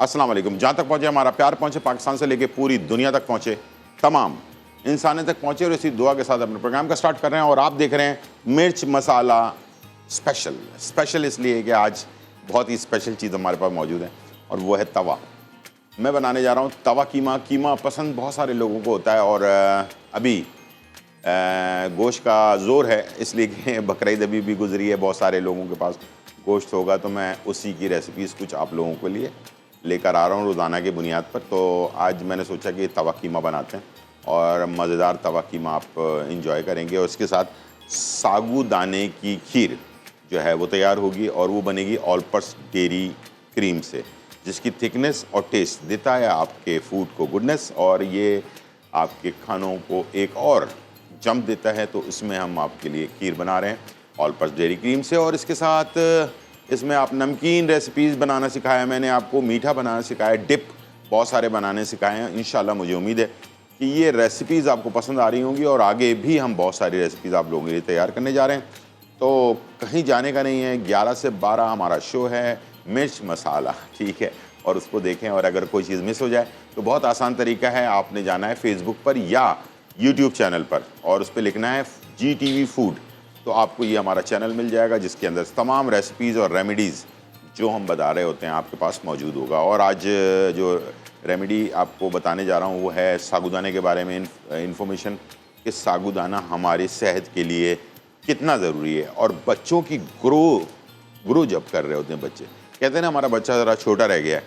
अस्सलाम वालेकुम। जहाँ तक पहुँचे हमारा प्यार पहुँचे, पाकिस्तान से लेके पूरी दुनिया तक पहुँचे, तमाम इंसानियत तक पहुँचे, और इसी दुआ के साथ अपने प्रोग्राम का स्टार्ट कर रहे हैं। और आप देख रहे हैं मिर्च मसाला स्पेशल इसलिए कि आज बहुत ही स्पेशल चीज़ हमारे पास मौजूद है, और वो है तवा। मैं बनाने जा रहा हूँ तवा कीमा। कीमा पसंद बहुत सारे लोगों को होता है, और अभी गोश्त का ज़ोर है, इसलिए कि बकरीद अभी भी गुजरी है, बहुत सारे लोगों के पास गोश्त होगा, तो मैं उसी की रेसिपीज़ कुछ आप लोगों के लिए लेकर आ रहा हूँ रोज़ाना की बुनियाद पर। तो आज मैंने सोचा कि तवा कीमा बनाते हैं, और मज़ेदार तवा कीमा आप इंजॉय करेंगे। और इसके साथ सागूदाने की खीर जो है वो तैयार होगी, और वो बनेगी ऑल पर्पस डेयरी क्रीम से, जिसकी थिकनेस और टेस्ट देता है आपके फूड को गुडनेस, और ये आपके खानों को एक और जंप देता है। तो इसमें हम आपके लिए खीर बना रहे हैं ऑल पर्पस डेयरी क्रीम से। और इसके साथ इसमें आप नमकीन रेसिपीज़ बनाना सिखाया मैंने आपको, मीठा बनाना सिखाया, डिप बहुत सारे बनाने सिखाए हैं। इंशाल्लाह मुझे उम्मीद है कि ये रेसिपीज़ आपको पसंद आ रही होंगी, और आगे भी हम बहुत सारी रेसिपीज़ आप लोगों के लिए तैयार करने जा रहे हैं। तो कहीं जाने का नहीं है। 11 से 12 हमारा शो है मिर्च मसाला, ठीक है, और उसको देखें। और अगर कोई चीज़ मिस हो जाए तो बहुत आसान तरीका है, आपने जाना है फेसबुक पर या यूट्यूब चैनल पर, और उस पर लिखना है GTV फूड, तो आपको ये हमारा चैनल मिल जाएगा, जिसके अंदर तमाम रेसिपीज़ और रेमेडीज़ जो हम बता रहे होते हैं आपके पास मौजूद होगा। और आज जो रेमेडी आपको बताने जा रहा हूँ वो है सागूदाने के बारे में इंफॉर्मेशन, कि सागूदाना हमारी सेहत के लिए कितना ज़रूरी है। और बच्चों की ग्रो जब कर रहे होते हैं बच्चे, कहते हैं ना हमारा बच्चा ज़रा छोटा रह गया है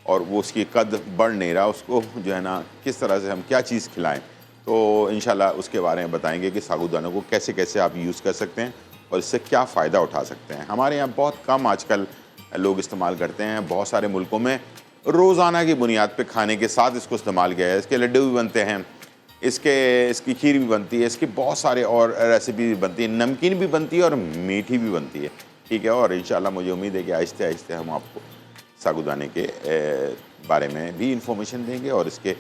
और वो उसकी कद बढ़ नहीं रहा, उसको जो है ना किस तरह से हम क्या चीज़ खिलाएं, तो इंशाल्लाह उसके बारे में बताएंगे कि सागूदानों को कैसे कैसे आप यूज़ कर सकते हैं और इससे क्या फ़ायदा उठा सकते हैं। हमारे यहाँ बहुत कम आजकल लोग इस्तेमाल करते हैं, बहुत सारे मुल्कों में रोज़ाना की बुनियाद पे खाने के साथ इसको इस्तेमाल किया है। इसके लड्डू भी बनते हैं, इसकी खीर भी बनती है, इसकी बहुत सारे और रेसिपी भी बनती है, नमकीन भी बनती है और मीठी भी बनती है, ठीक है। और इंशाल्लाह मुझे उम्मीद है कि आहिस्ते आहिस्ते हम आपको सागूदाने के बारे में भी इंफॉर्मेशन देंगे, और इसके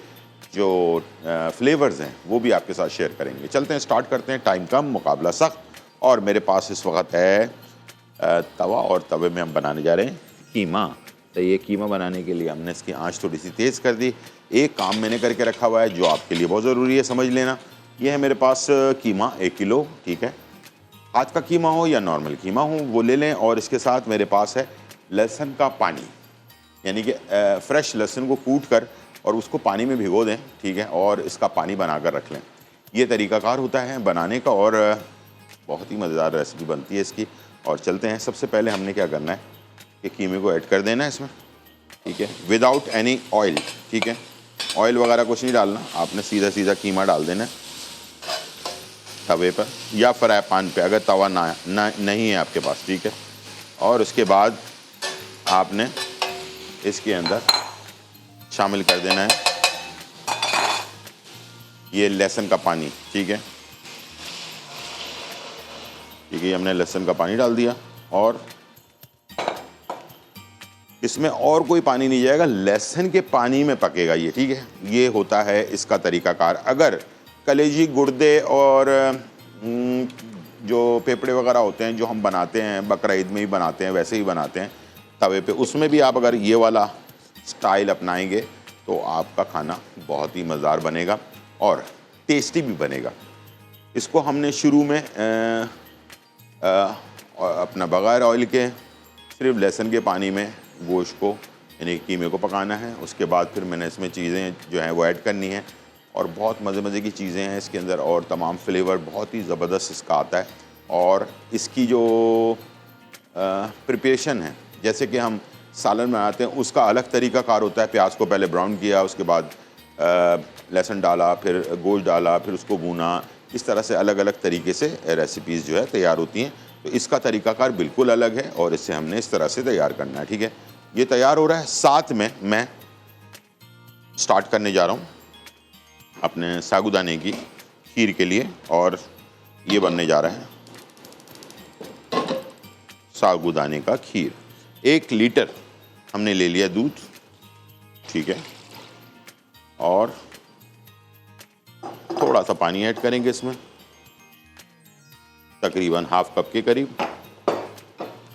जो फ्लेवर्स हैं वो भी आपके साथ शेयर करेंगे। चलते हैं, स्टार्ट करते हैं। टाइम कम, मुकाबला सख्त, और मेरे पास इस वक्त है तवा, और तवे में हम बनाने जा रहे हैं कीमा। तो ये कीमा बनाने के लिए हमने इसकी आंच थोड़ी सी तेज़ कर दी। एक काम मैंने करके रखा हुआ है जो आपके लिए बहुत ज़रूरी है, समझ लेना। ये है मेरे पास कीमा 1 किलो, ठीक है। हाथ का कीमा हो या नॉर्मल कीमा हो वो ले लें। और इसके साथ मेरे पास है लहसुन का पानी, यानी कि फ्रेश लहसुन को कूट कर और उसको पानी में भिगो दें, ठीक है, और इसका पानी बना कर रख लें। ये तरीक़ाकार होता है बनाने का, और बहुत ही मज़ेदार रेसिपी बनती है इसकी। और चलते हैं, सबसे पहले हमने क्या करना है कि कीमे को ऐड कर देना है इसमें, ठीक है, विदाउट एनी ऑयल, ठीक है। ऑयल वगैरह कुछ नहीं डालना, आपने सीधा सीधा कीमा डाल देना है तवे पर या फ्राई पैन पे, अगर तवा नहीं है आपके पास, ठीक है। और उसके बाद आपने इसके अंदर शामिल कर देना है ये लहसुन का पानी, ठीक है, ठीक है। ये हमने लहसुन का पानी डाल दिया, और इसमें और कोई पानी नहीं जाएगा, लहसुन के पानी में पकेगा ये, ठीक है। ये होता है इसका तरीकाकार। अगर कलेजी, गुर्दे और जो फेफड़े वगैरह होते हैं जो हम बनाते हैं बकरा ईद में ही बनाते हैं, वैसे ही बनाते हैं तवे पे, उसमें भी आप अगर ये वाला स्टाइल अपनाएंगे तो आपका खाना बहुत ही मज़ेदार बनेगा और टेस्टी भी बनेगा। इसको हमने शुरू में अपना बगैर ऑयल के सिर्फ लहसुन के पानी में गोश्त को यानी कीमे को पकाना है। उसके बाद फिर मैंने इसमें चीज़ें जो हैं वो ऐड करनी है, और बहुत मज़े की चीज़ें हैं इसके अंदर, और तमाम फ्लेवर बहुत ही ज़बरदस्त इसका आता है। और इसकी जो प्रिपरेशन है, जैसे कि हम सालन बनाते हैं उसका अलग तरीक़ाकार होता है। प्याज को पहले ब्राउन किया, उसके बाद लहसुन डाला, फिर गोश्त डाला, फिर उसको भूना, इस तरह से अलग अलग तरीके से रेसिपीज़ जो है तैयार होती हैं। तो इसका तरीक़ाकार बिल्कुल अलग है, और इसे हमने इस तरह से तैयार करना है, ठीक है। ये तैयार हो रहा है, साथ में मैं स्टार्ट करने जा रहा हूँ अपने सागूदाने की खीर के लिए, और ये बनने जा रहा है सागूदाने का खीर। 1 लीटर हमने ले लिया दूध, ठीक है, और थोड़ा सा पानी ऐड करेंगे इसमें, तकरीबन ½ कप के करीब,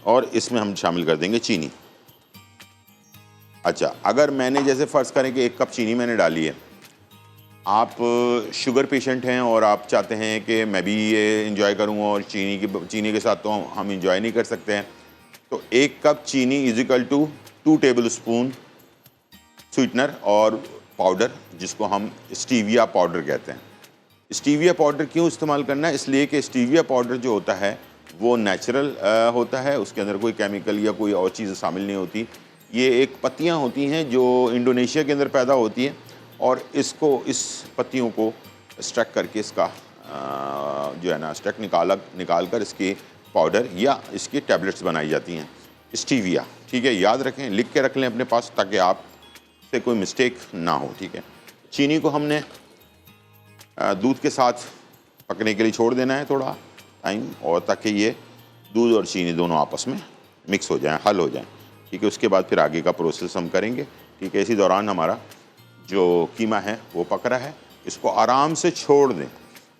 और इसमें हम शामिल कर देंगे चीनी। अच्छा, अगर मैंने जैसे फ़र्ज़ करें कि 1 कप चीनी मैंने डाली है, आप शुगर पेशेंट हैं और आप चाहते हैं कि मैं भी ये एंजॉय करूं और चीनी के साथ तो हम एंजॉय नहीं कर सकते हैं, तो 1 कप चीनी is equal to 2 tablespoon sweetener और पाउडर, जिसको हम स्टीविया पाउडर कहते हैं। स्टीविया पाउडर क्यों इस्तेमाल करना है? इसलिए कि स्टीविया पाउडर जो होता है वो नेचुरल होता है, उसके अंदर कोई केमिकल या कोई और चीज़ शामिल नहीं होती। ये एक पत्तियाँ होती हैं जो इंडोनेशिया के अंदर पैदा होती हैं और इस पत्तियों को एक्सट्रैक्ट करके इसका जो है ना एक्सट्रैक्ट निकाल कर इसकी पाउडर या इसकी टैबलेट्स बनाई जाती हैं, स्टीविया। ठीक है, याद रखें, लिख के रख लें अपने पास ताकि आप से कोई मिस्टेक ना हो। ठीक है, चीनी को हमने दूध के साथ पकने के लिए छोड़ देना है थोड़ा टाइम, और ताकि ये दूध और चीनी दोनों आपस में मिक्स हो जाएं, हल हो जाएं। ठीक है, उसके बाद फिर आगे का प्रोसेस हम करेंगे। ठीक है, इसी दौरान हमारा जो कीमा है वो पक रहा है, इसको आराम से छोड़ दें,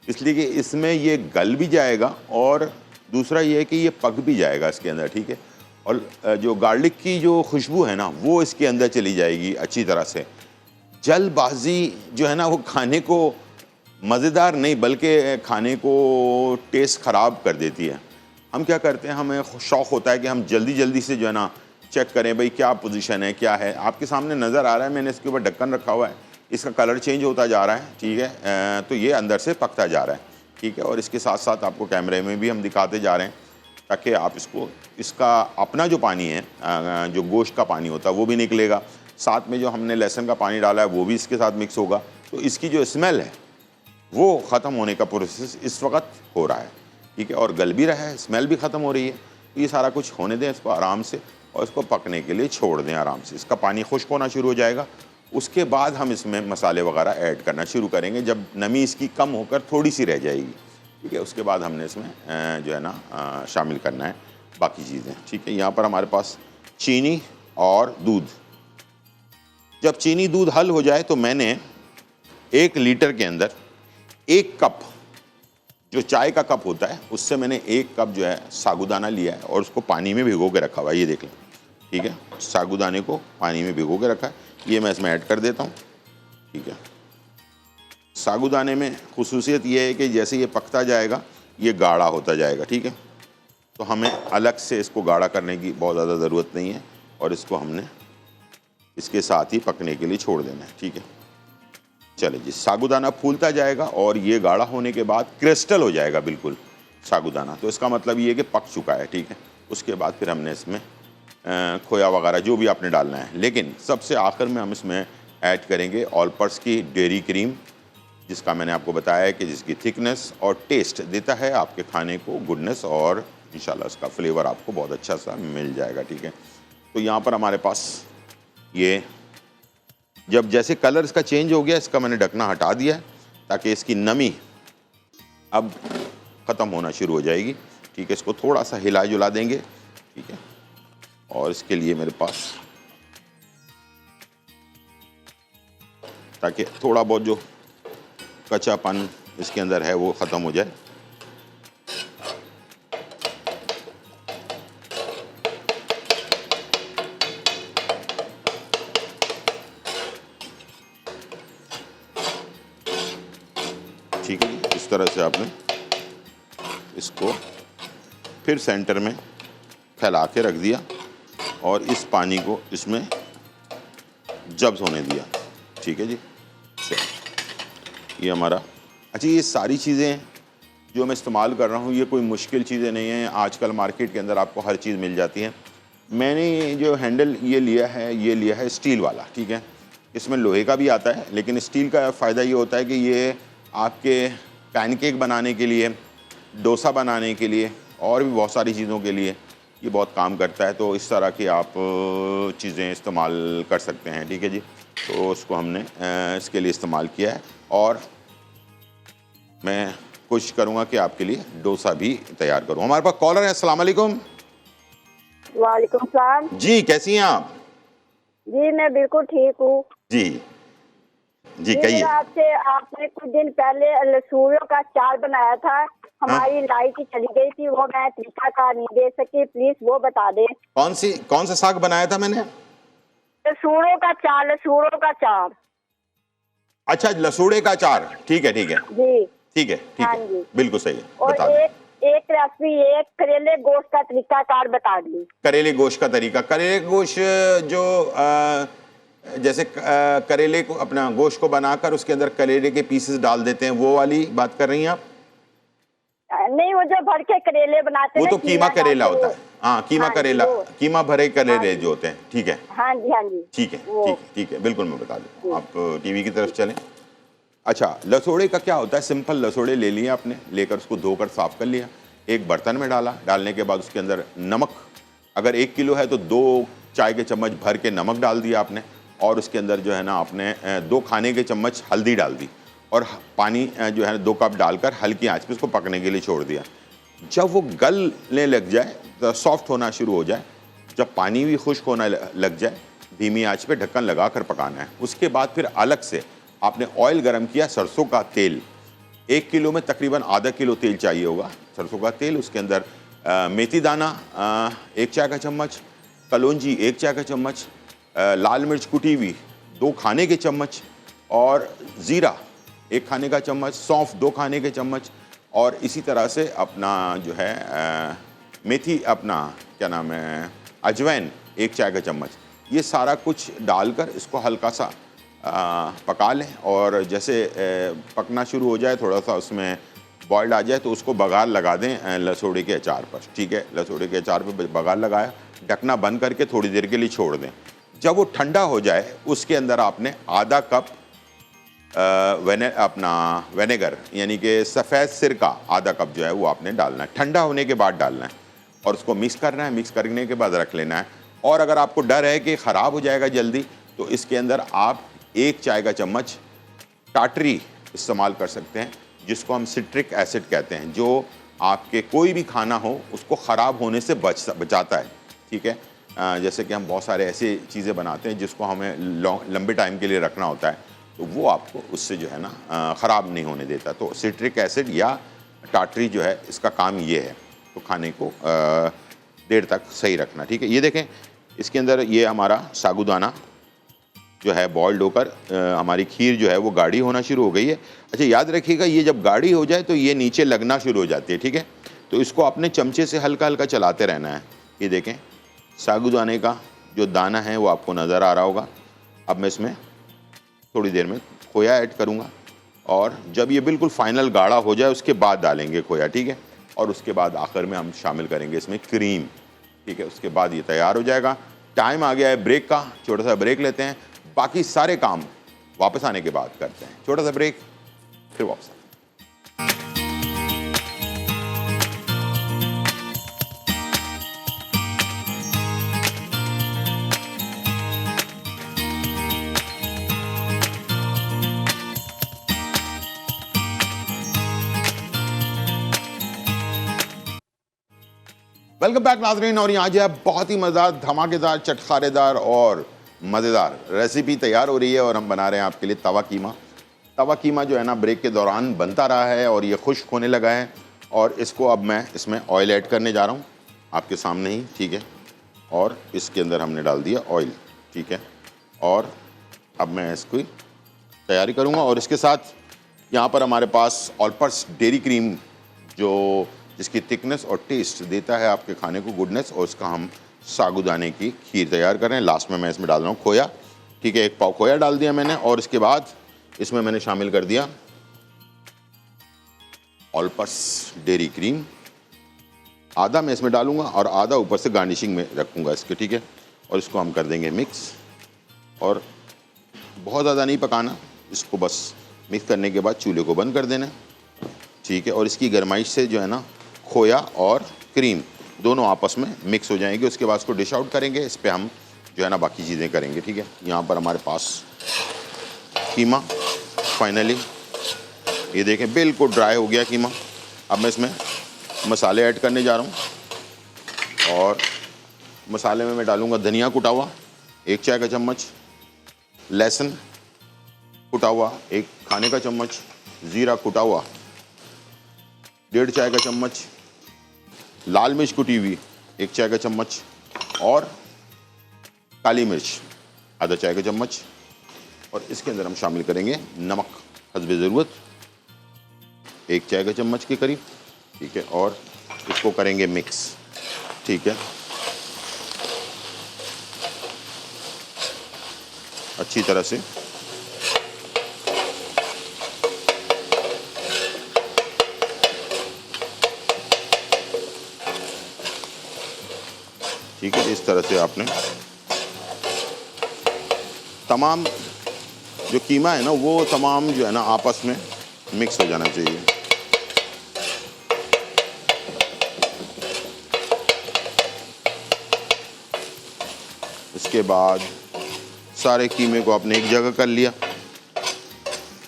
इसलिए कि इसमें ये गल भी जाएगा और दूसरा ये है कि ये पक भी जाएगा इसके अंदर। ठीक है, और जो गार्लिक की जो खुशबू है ना वो इसके अंदर चली जाएगी अच्छी तरह से। जल्दबाजी जो है ना वो खाने को मज़ेदार नहीं बल्कि खाने को टेस्ट ख़राब कर देती है। हम क्या करते हैं, हमें शौक़ होता है कि हम जल्दी से जो है ना चेक करें भाई क्या पोजीशन है, क्या है। आपके सामने नज़र आ रहा है, मैंने इसके ऊपर ढक्कन रखा हुआ है, इसका कलर चेंज होता जा रहा है। ठीक है, तो ये अंदर से पकता जा रहा है। ठीक है, और इसके साथ साथ आपको कैमरे में भी हम दिखाते जा रहे हैं ताकि आप इसका अपना जो पानी है, जो गोश्त का पानी होता है वो भी निकलेगा, साथ में जो हमने लहसुन का पानी डाला है वो भी इसके साथ मिक्स होगा, तो इसकी जो स्मेल है वो ख़त्म होने का प्रोसेस इस वक्त हो रहा है। ठीक है, और गल भी रहा है, स्मेल भी ख़त्म हो रही है। ये सारा कुछ होने दें इसको आराम से और इसको पकने के लिए छोड़ दें आराम से। इसका पानी खुश्क होना शुरू हो जाएगा, उसके बाद हम इसमें मसाले वगैरह ऐड करना शुरू करेंगे जब नमी इसकी कम होकर थोड़ी सी रह जाएगी। ठीक है, उसके बाद हमने इसमें जो है ना शामिल करना है बाकी चीज़ें। ठीक है, यहाँ पर हमारे पास चीनी और दूध, जब चीनी दूध हल हो जाए तो मैंने 1 लीटर के अंदर 1 कप, जो चाय का कप होता है उससे मैंने 1 कप जो है साबूदाना लिया है और उसको पानी में भिगो के रखा हुआ है, ये देख लें। ठीक है, साबूदाने को पानी में भिगो के रखा है, ये मैं इसमें ऐड कर देता हूँ। ठीक है, साबूदाने में खुसूसियत ये है कि जैसे ये पकता जाएगा ये गाढ़ा होता जाएगा। ठीक है, तो हमें अलग से इसको गाढ़ा करने की बहुत ज़्यादा ज़रूरत नहीं है और इसको हमने इसके साथ ही पकने के लिए छोड़ देना है। ठीक है, चले जी, साबूदाना फूलता जाएगा और ये गाढ़ा होने के बाद क्रिस्टल हो जाएगा बिल्कुल साबूदाना, तो इसका मतलब ये है कि पक चुका है। ठीक है, उसके बाद फिर हमने इसमें खोया वगैरह जो भी आपने डालना है, लेकिन सबसे आखिर में हम इसमें ऐड करेंगे ऑलपर्स की डेयरी क्रीम, जिसका मैंने आपको बताया है कि जिसकी थिकनेस और टेस्ट देता है आपके खाने को गुडनेस, और इंशाल्लाह उसका फ्लेवर आपको बहुत अच्छा सा मिल जाएगा। ठीक है, तो यहाँ पर हमारे पास ये जब जैसे कलर इसका चेंज हो गया, इसका मैंने ढकना हटा दिया है ताकि इसकी नमी अब ख़त्म होना शुरू हो जाएगी। ठीक है, इसको थोड़ा सा हिला जुला देंगे। ठीक है, और इसके लिए मेरे पास ताकि थोड़ा बहुत जो कच्चापन इसके अंदर है वो ख़त्म हो जाए। ठीक है, इस तरह से आपने इसको फिर सेंटर में फैला के रख दिया और इस पानी को इसमें जब्स होने दिया। ठीक है जी, ये हमारा अच्छा, ये सारी चीज़ें जो मैं इस्तेमाल कर रहा हूँ ये कोई मुश्किल चीज़ें नहीं हैं, आजकल मार्केट के अंदर आपको हर चीज़ मिल जाती है। मैंने जो हैंडल ये लिया है स्टील वाला। ठीक है, इसमें लोहे का भी आता है, लेकिन स्टील का फ़ायदा ये होता है कि ये आपके पैनकेक बनाने के लिए, डोसा बनाने के लिए और भी बहुत सारी चीज़ों के लिए ये बहुत काम करता है। तो इस तरह की आप चीज़ें इस्तेमाल कर सकते हैं। ठीक है जी, तो उसको हमने इसके लिए इस्तेमाल किया है और मैं कोशिश करूँगा कि आपके लिए डोसा भी तैयार करूँ। हमारे पास कॉलर है, अस्सलाम वालेकुम। वालेकुम सलाम। जी, कैसी हैं आप? जी मैं बिल्कुल ठीक हूँ। जी जी, कहिए। आपसे आपने कुछ दिन पहले लसूरियों का अचार बनाया था, हमारी लाइट चली गई थी, वो मैं तरीका का नहीं दे सकी, प्लीज वो बता दें। कौन सा साग बनाया था मैंने? लसूड़ों का चार, लसूड़ों का चार। अच्छा, लसूड़े का अचार, ठीक है ठीक है जी। ठीक है ठीक हाँ है, जी। बिल्कुल सही है, और बता दें। एक रेसिपी, एक करेले गोश्त का तरीका कार बता दी। करेले गोश्त का तरीका, करेले गोश्त जो जैसे करेले को, अपना गोश्त को बनाकर उसके अंदर करेले के पीसेस डाल देते हैं, वो वाली बात कर रही हैं आप? नहीं, वो जो भर के करेले बनाते वो हैं तो कीमा करेला डाल के होता वो। है, हाँ कीमा हाँ जी, करेला, वो। कीमा भरे हाँ करेले जी। जो होते हैं, ठीक है हाँ जी, हाँ जी। ठीक है वो। ठीक है ठीक है, बिल्कुल मैं बता दूँ, जी। आप टीवी की तरफ चलें। अच्छा, लसोड़े का क्या होता है, सिंपल लसोड़े ले लिए आपने, लेकर उसको धोकर साफ कर लिया, एक बर्तन में डाला, डालने के बाद उसके अंदर नमक, अगर 1 किलो है तो 2 चाय के चम्मच भर के नमक डाल दिया आपने, और उसके अंदर जो है ना आपने 2 खाने के चम्मच हल्दी डाल दी, और पानी जो है 2 कप डालकर हल्की आंच पे उसको पकने के लिए छोड़ दिया। जब वो गलने लग जाए, तो सॉफ्ट होना शुरू हो जाए, जब पानी भी खुश्क होना लग जाए, धीमी आंच पे ढक्कन लगा कर पकाना है। उसके बाद फिर अलग से आपने ऑयल गरम किया, सरसों का तेल, 1 किलो में तकरीबन आधा किलो तेल चाहिए होगा, सरसों का तेल, उसके अंदर मेथी दाना 1 चाय का चम्मच, कलौंजी 1 चाय का चम्मच, लाल मिर्च कुटी हुई 2 खाने के चम्मच, और ज़ीरा 1 खाने का चम्मच, सौंफ 2 खाने के चम्मच, और इसी तरह से अपना जो है मेथी, अपना क्या नाम है, अजवाइन 1 चाय का चम्मच, ये सारा कुछ डालकर इसको हल्का सा पका लें, और जैसे पकना शुरू हो जाए, थोड़ा सा उसमें बॉइल्ड आ जाए, तो उसको बघार लगा दें लसोड़े के अचार पर, ठीक है, लसोड़े के अचार पर बघार लगाया, ढकना बंद करके थोड़ी देर के लिए छोड़ दें। जब वो ठंडा हो जाए, उसके अंदर आपने आधा कप अपना विनेगर, यानी कि सफ़ेद सिरका आधा कप जो है वो आपने डालना है, ठंडा होने के बाद डालना है, और उसको मिक्स करना है, मिक्स करने के बाद रख लेना है। और अगर आपको डर है कि ख़राब हो जाएगा जल्दी, तो इसके अंदर आप 1 चाय का चम्मच टाटरी इस्तेमाल कर सकते हैं, जिसको हम सिट्रिक एसिड कहते हैं, जो आपके कोई भी खाना हो उसको ख़राब होने से बचाता है, ठीक है। जैसे कि हम बहुत सारे ऐसे चीज़ें बनाते हैं जिसको हमें लंबे टाइम के लिए रखना होता है, तो वो आपको उससे जो है ना ख़राब नहीं होने देता। तो सिट्रिक एसिड या टाटरी जो है, इसका काम ये है, तो खाने को देर तक सही रखना, ठीक है। ये देखें, इसके अंदर ये हमारा साबूदाना जो है बॉइल्ड होकर हमारी खीर जो है वो गाढ़ी होना शुरू हो गई है। अच्छा, याद रखिएगा, ये जब गाढ़ी हो जाए तो ये नीचे लगना शुरू हो जाती है, ठीक है। तो इसको अपने चमचे से हल्का हल्का चलाते रहना है। ये देखें, साबूदाने का जो दाना है वो आपको नज़र आ रहा होगा। अब मैं इसमें थोड़ी देर में खोया ऐड करूँगा, और जब ये बिल्कुल फाइनल गाढ़ा हो जाए उसके बाद डालेंगे खोया, ठीक है। और उसके बाद आखिर में हम शामिल करेंगे इसमें क्रीम, ठीक है। उसके बाद ये तैयार हो जाएगा। टाइम आ गया है ब्रेक का, छोटा सा ब्रेक लेते हैं, बाकी सारे काम वापस आने के बाद करते हैं। छोटा सा ब्रेक, फिर वापस। वेलकम बैक नाज़रीन, और यहाँ जो है बहुत ही मज़ेदार, धमाकेदार, चटखारेदार और मज़ेदार रेसिपी तैयार हो रही है, और हम बना रहे हैं आपके लिए तवा कीमा। तवा कीमा जो है ना ब्रेक के दौरान बनता रहा है और ये खुश्क होने लगा है, और इसको अब मैं इसमें ऑयल ऐड करने जा रहा हूँ आपके सामने ही, ठीक है। और इसके अंदर हमने डाल दिया ऑयल, ठीक है। और अब मैं इसकी तैयारी करूँगा, और इसके साथ यहाँ पर हमारे पास ऑलपर्स डेयरी क्रीम, जो जिसकी थिकनेस और टेस्ट देता है आपके खाने को गुडनेस, और उसका हम साबूदाने की खीर तैयार कर रहे हैं। लास्ट में मैं इसमें डाल रहा हूँ खोया, ठीक है, 1 पाव खोया डाल दिया मैंने, और इसके बाद इसमें मैंने शामिल कर दिया ऑलपर्स डेयरी क्रीम, आधा मैं इसमें डालूंगा और आधा ऊपर से गार्निशिंग में रखूँगा इसके, ठीक है। और इसको हम कर देंगे मिक्स, और बहुत ज़्यादा नहीं पकाना इसको, बस मिक्स करने के बाद चूल्हे को बंद कर देना, ठीक है। और इसकी गर्माइश से जो है ना खोया और क्रीम दोनों आपस में मिक्स हो जाएंगे। उसके बाद इसको डिश आउट करेंगे, इस पर हम जो है ना बाकी चीज़ें करेंगे, ठीक है। यहाँ पर हमारे पास कीमा फाइनली ये देखें बिल्कुल ड्राई हो गया कीमा। अब मैं इसमें मसाले ऐड करने जा रहा हूँ, और मसाले में मैं डालूँगा धनिया कुटा हुआ 1 चाय का चम्मच, लहसुन कुटा हुआ 1 खाने का चम्मच, ज़ीरा कुटा हुआ 1.5 चाय का चम्मच, लाल मिर्च कुटी हुई 1 चाय का चम्मच, और काली मिर्च आधा चाय का चम्मच। और इसके अंदर हम शामिल करेंगे नमक हस्बे ज़रूरत, 1 चाय का चम्मच के करीब, ठीक है। और इसको करेंगे मिक्स, ठीक है, अच्छी तरह से। ठीक है, इस तरह से आपने तमाम जो कीमा है ना, वो तमाम जो है ना आपस में मिक्स हो जाना चाहिए। इसके बाद सारे कीमे को आपने एक जगह कर लिया।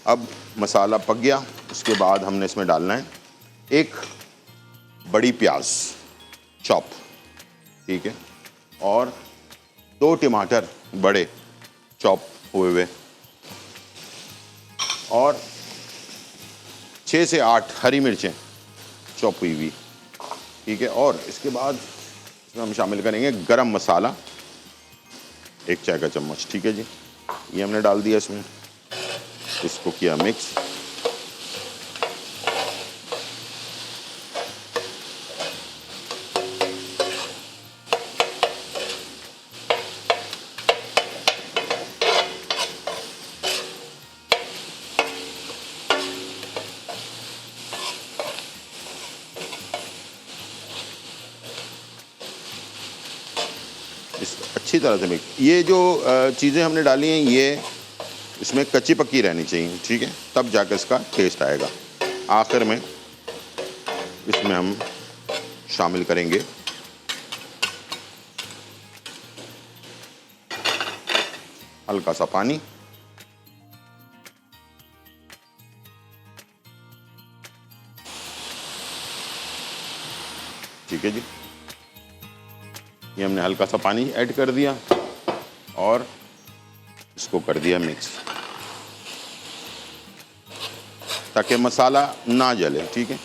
अब मसाला पक गया, उसके बाद हमने इसमें डालना है 1 बड़ी प्याज चॉप, ठीक है, और 2 टमाटर बड़े चॉप हुए हुए, और 6 से 8 हरी मिर्चें चॉप हुई हुई, ठीक है। और इसके बाद इसमें हम शामिल करेंगे गरम मसाला 1 चाय का चम्मच, ठीक है जी। ये हमने डाल दिया इसमें, इसको किया मिक्स। इस अच्छी तरह से मिक्स। ये जो चीज़ें हमने डाली हैं ये इसमें कच्ची पक्की रहनी चाहिए, ठीक है, तब जाकर इसका टेस्ट आएगा। आखिर में इसमें हम शामिल करेंगे हल्का सा पानी, ठीक है जी। ये हमने हल्का सा पानी ऐड कर दिया और इसको कर दिया मिक्स, ताकि मसाला ना जले, ठीक है।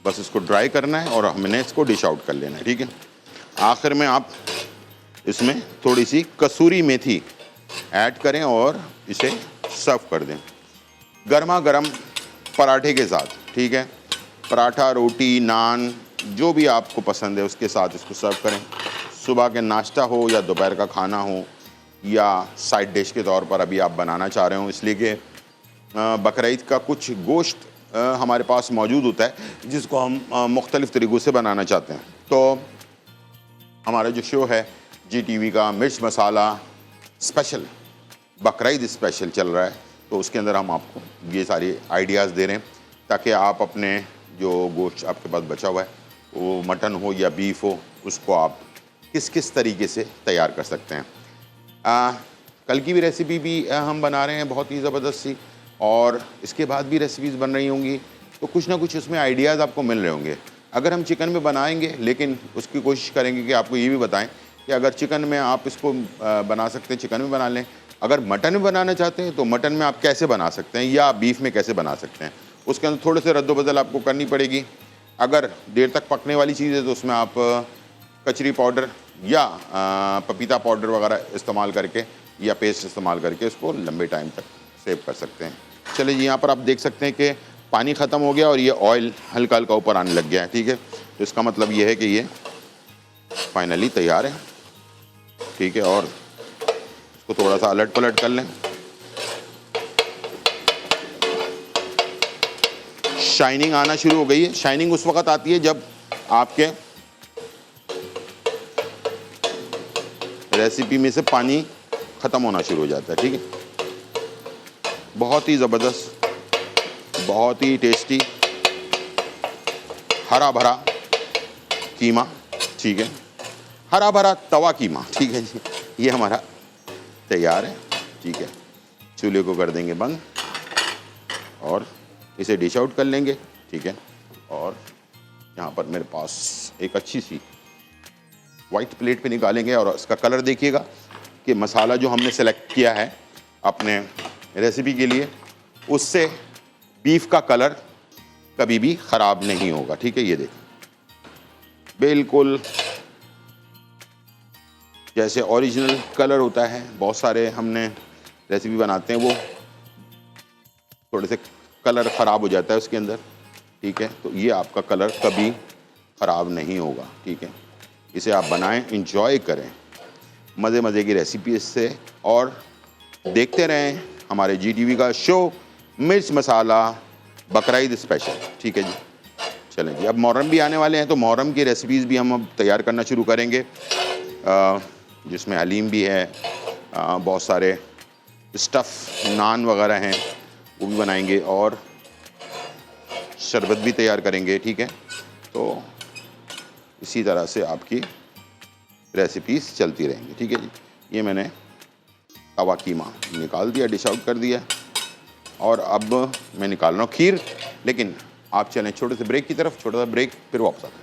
बस इसको ड्राई करना है और हमने इसको डिश आउट कर लेना है, ठीक है। आखिर में आप इसमें थोड़ी सी कसूरी मेथी ऐड करें और इसे सर्व कर दें गर्मा गर्म पराठे के साथ, ठीक है। पराठा, रोटी, नान, जो भी आपको पसंद है उसके साथ इसको सर्व करें। सुबह के नाश्ता हो या दोपहर का खाना हो या साइड डिश के तौर पर अभी आप बनाना चाह रहे हो, इसलिए कि बकरीद का कुछ गोश्त हमारे पास मौजूद होता है जिसको हम मुख्तलिफ़ तरीक़ों से बनाना चाहते हैं। तो हमारा जो शो है GTV का मिर्च मसाला स्पेशल, बकरीद स्पेशल चल रहा है, तो उसके अंदर हम आपको ये सारी आइडियाज़ दे रहे हैं ताकि आप अपने जो गोश्त आपके पास बचा हुआ है, वो मटन हो या बीफ हो, उसको आप किस किस तरीके से तैयार कर सकते हैं। कल की भी रेसिपी भी हम बना रहे हैं बहुत ही ज़बरदस्त सी, और इसके बाद भी रेसिपीज़ बन रही होंगी, तो कुछ ना कुछ उसमें आइडियाज़ आपको मिल रहे होंगे। अगर हम चिकन में बनाएंगे, लेकिन उसकी कोशिश करेंगे कि आपको ये भी बताएं कि अगर चिकन में आप इसको बना सकते हैं, चिकन में बना लें। अगर मटन में बनाना चाहते हैं तो मटन में आप कैसे बना सकते हैं, या बीफ में कैसे बना सकते हैं, उसके अंदर थोड़े से रद्दोबदल आपको करनी पड़ेगी। अगर देर तक पकने वाली चीज़ है तो उसमें आप कचरी पाउडर या पपीता पाउडर वगैरह इस्तेमाल करके या पेस्ट इस्तेमाल करके इसको लंबे टाइम तक सेव कर सकते हैं। चलिए जी, यहाँ पर आप देख सकते हैं कि पानी ख़त्म हो गया और ये ऑयल हल्का हल्का ऊपर आने लग गया है, ठीक है। तो इसका मतलब ये है कि ये फाइनली तैयार है, ठीक है। और इसको थोड़ा सा अलट पलट कर लें। शाइनिंग आना शुरू हो गई है। शाइनिंग उस वक्त आती है जब आपके रेसिपी में से पानी ख़त्म होना शुरू हो जाता है, ठीक है। बहुत ही ज़बरदस्त, बहुत ही टेस्टी हरा भरा कीमा, ठीक है, हरा भरा तवा कीमा, ठीक है जी। ये हमारा तैयार है, ठीक है। चूल्हे को कर देंगे बंद और इसे डिश आउट कर लेंगे, ठीक है। और यहाँ पर मेरे पास एक अच्छी सी वाइट प्लेट पे निकालेंगे और इसका कलर देखिएगा कि मसाला जो हमने सेलेक्ट किया है अपने रेसिपी के लिए, उससे बीफ का कलर कभी भी खराब नहीं होगा, ठीक है। ये देखिए बिल्कुल जैसे ओरिजिनल कलर होता है। बहुत सारे हमने रेसिपी बनाते हैं, वो थोड़े से कलर ख़राब हो जाता है उसके अंदर, ठीक है। तो ये आपका कलर कभी ख़राब नहीं होगा, ठीक है। इसे आप बनाएं, इंजॉय करें, मज़े मज़े की रेसिपी इससे, और देखते रहें हमारे GTV का शो मिर्च मसाला बकरीद स्पेशल, ठीक है जी। चलें जी, अब मुहर्रम भी आने वाले हैं, तो मुहर्रम की रेसिपीज़ भी हम अब तैयार करना शुरू करेंगे, जिसमें हलीम भी है, बहुत सारे स्टफ़ नान वगैरह हैं वो भी बनाएंगे, और शरबत भी तैयार करेंगे, ठीक है। तो इसी तरह से आपकी रेसिपीज़ चलती रहेंगी, ठीक है जी। ये मैंने तवा कीमा निकाल दिया, डिश आउट कर दिया, और अब मैं निकाल रहा हूँ खीर। लेकिन आप चलें छोटे से ब्रेक की तरफ, छोटा सा ब्रेक, फिर वापस आते हैं।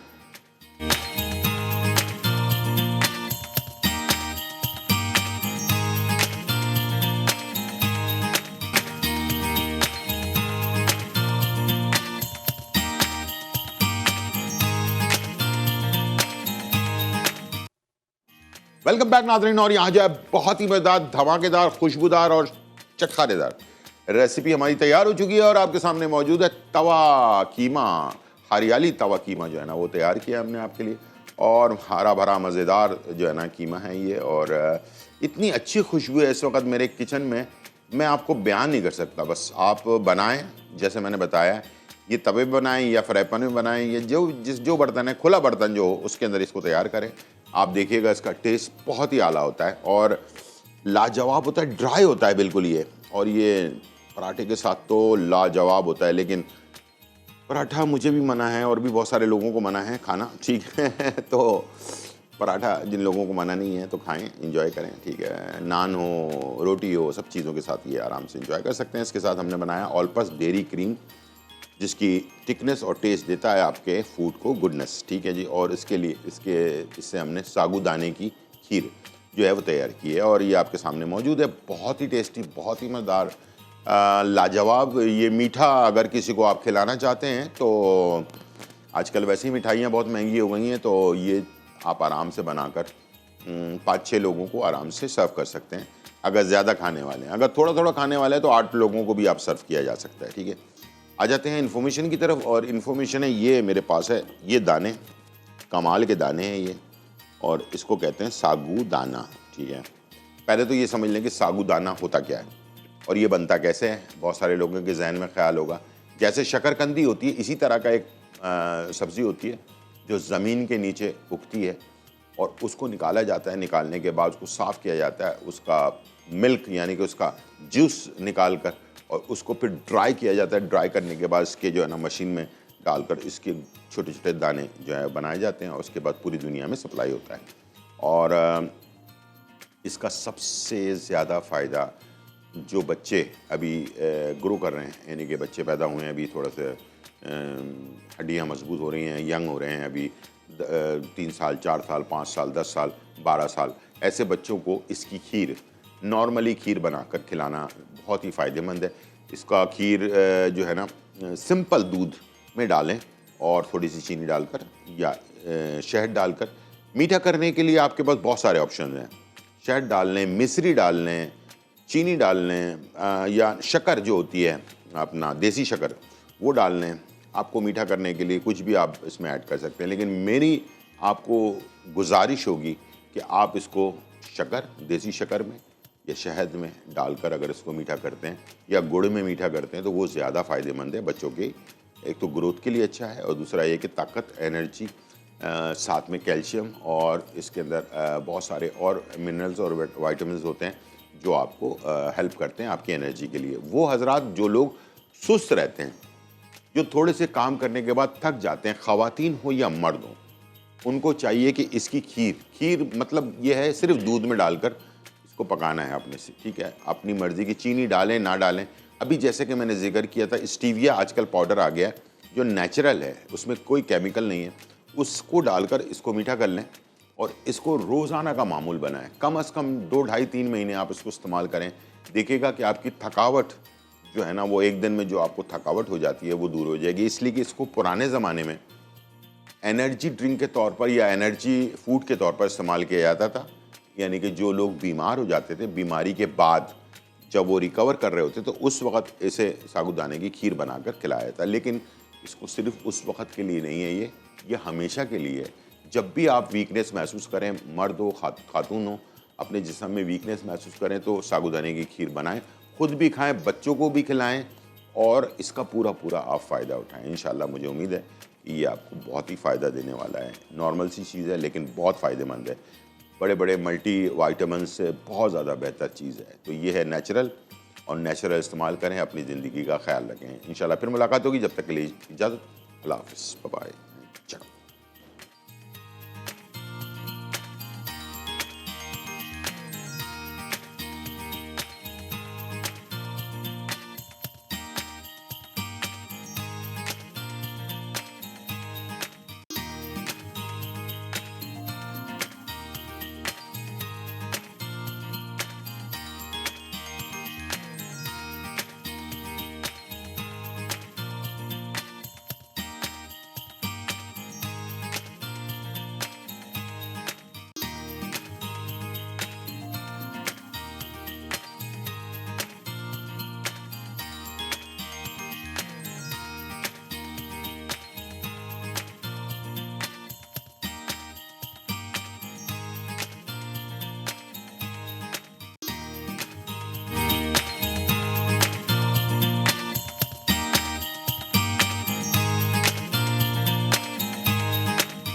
वेलकम बैक नाज़रीन, और यहाँ जो है बहुत ही मज़ेदार, धमाकेदार, खुशबूदार और चटखानेदार रेसिपी हमारी तैयार हो चुकी है, और आपके सामने मौजूद है तवा कीमा। हरियाली तवा कीमा जो है ना वो तैयार किया हमने आपके लिए, और हरा भरा मज़ेदार जो है ना कीमा है ये, और इतनी अच्छी खुशबू है इस वक्त मेरे किचन में, मैं आपको बयान नहीं कर सकता। बस आप बनाएं जैसे मैंने बताया, ये तवे पे बनाएं या फ्राई पैन में बनाएं, ये जो बर्तन है, खुला बर्तन जो हो उसके अंदर इसको तैयार करें। आप देखिएगा इसका टेस्ट बहुत ही आला होता है और लाजवाब होता है, ड्राई होता है बिल्कुल ये, और ये पराठे के साथ तो लाजवाब होता है। लेकिन पराठा मुझे भी मना है और भी बहुत सारे लोगों को मना है खाना, ठीक है। तो पराठा जिन लोगों को मना नहीं है तो खाएं, इंजॉय करें, ठीक है। नान हो, रोटी हो, सब चीज़ों के साथ ये आराम से इंजॉय कर सकते हैं। इसके साथ हमने बनाया ऑल पर्पस डेयरी क्रीम, जिसकी थिकनेस और टेस्ट देता है आपके फूड को गुडनेस, ठीक है जी। और इसके लिए इससे हमने साबूदाने की खीर जो है वो तैयार की है, और ये आपके सामने मौजूद है। बहुत ही टेस्टी, बहुत ही मज़ेदार, लाजवाब। ये मीठा अगर किसी को आप खिलाना चाहते हैं तो आजकल वैसे ही मिठाइयाँ बहुत महंगी हो गई हैं, तो ये आप आराम से बनाकर 5-6 लोगों को आराम से सर्व कर सकते हैं। अगर ज़्यादा खाने वाले हैं, अगर थोड़ा थोड़ा खाने वाले हैं तो 8 लोगों को भी आप सर्व किया जा सकता है, ठीक है। आ जाते हैं इन्फॉर्मेशन की तरफ, और इन्फॉर्मेशन है ये मेरे पास है, ये दाने कमाल के दाने हैं ये, और इसको कहते हैं सागू दाना, ठीक है। पहले तो ये समझ लें कि सागू दाना होता क्या है और ये बनता कैसे है। बहुत सारे लोगों के जहन में ख्याल होगा जैसे शकरकंदी होती है, इसी तरह का एक सब्ज़ी होती है जो ज़मीन के नीचे उगती है, और उसको निकाला जाता है। निकालने के बाद उसको साफ़ किया जाता है, उसका मिल्क यानी कि उसका जूस निकाल कर, और उसको फिर ड्राई किया जाता है। ड्राई करने के बाद इसके जो है ना मशीन में डालकर इसके छोटे छोटे दाने जो है बनाए जाते हैं, और उसके बाद पूरी दुनिया में सप्लाई होता है। और इसका सबसे ज़्यादा फ़ायदा जो बच्चे अभी ग्रो कर रहे हैं, यानी कि बच्चे पैदा हुए हैं, अभी थोड़ा से हड्डियाँ मजबूत हो रही हैं, यंग हो रहे हैं, अभी 3 साल, 4 साल, 5 साल, 10 साल, 12 साल, ऐसे बच्चों को इसकी खीर, नॉर्मली खीर बनाकर खिलाना बहुत ही फ़ायदेमंद है। इसका खीर जो है ना सिंपल दूध में डालें और थोड़ी सी चीनी डालकर या शहद डालकर, मीठा करने के लिए आपके पास बहुत सारे ऑप्शन हैं। शहद डाल लें, मिश्री डाल लें, चीनी डाल लें, या शक्कर जो होती है अपना देसी शक्कर वो डाल लें। आपको मीठा करने के लिए कुछ भी आप इसमें ऐड कर सकते हैं, लेकिन मेरी आपको गुजारिश होगी कि आप इसको शक्कर, देसी शक्कर में या शहद में डालकर अगर इसको मीठा करते हैं या गुड़ में मीठा करते हैं तो वो ज़्यादा फ़ायदेमंद है बच्चों के। एक तो ग्रोथ के लिए अच्छा है, और दूसरा ये कि ताकत, एनर्जी, साथ में कैल्शियम, और इसके अंदर बहुत सारे और मिनरल्स और विटामिन्स होते हैं जो आपको हेल्प करते हैं आपकी एनर्जी के लिए। वो हजरात जो लोग सुस्त रहते हैं, जो थोड़े से काम करने के बाद थक जाते हैं, ख़वातीन हो या मर्द हो, उनको चाहिए कि इसकी खीर मतलब ये है सिर्फ दूध में डालकर इसको पकाना है अपने से, ठीक है। अपनी मर्ज़ी की चीनी डालें ना डालें। अभी जैसे कि मैंने जिक्र किया था, स्टीविया आजकल पाउडर आ गया है जो नेचुरल है, उसमें कोई केमिकल नहीं है, उसको डालकर इसको मीठा कर लें और इसको रोज़ाना का मामूल बनाएं। कम से कम 2, ढाई, 3 महीने आप इसको इस्तेमाल करें, देखिएगा कि आपकी थकावट जो है ना वो एक दिन में जो आपको थकावट हो जाती है वो दूर हो जाएगी। इसलिए कि इसको पुराने ज़माने में एनर्जी ड्रिंक के तौर पर या एनर्जी फूड के तौर पर इस्तेमाल किया जाता था। यानी कि जो लोग बीमार हो जाते थे, बीमारी के बाद जब वो रिकवर कर रहे होते तो उस वक़्त इसे साबूदाने की खीर बनाकर खिलाया जाता है। लेकिन इसको सिर्फ उस वक़्त के लिए नहीं है, ये हमेशा के लिए है। जब भी आप वीकनेस महसूस करें, मर्द हो खातून हो, अपने जिस्म में वीकनेस महसूस करें तो साबूदाने की खीर बनाएं, खुद भी खाएं, बच्चों को भी खिलाएं और इसका पूरा पूरा आप फ़ायदा उठाएं। इंशाल्लाह मुझे उम्मीद है कि ये आपको बहुत ही फ़ायदा देने वाला है। नॉर्मल सी चीज़ है लेकिन बहुत फ़ायदेमंद है। बड़े बड़े मल्टी वाइटामिन से बहुत ज़्यादा बेहतर चीज़ है। तो ये है नेचुरल, और नेचुरल इस्तेमाल करें, अपनी ज़िंदगी का ख्याल रखें। इंशाल्लाह फिर मुलाकात होगी, जब तक के लिए इजाज़त, अल्लाह हाफ़िज़, बाय बाय।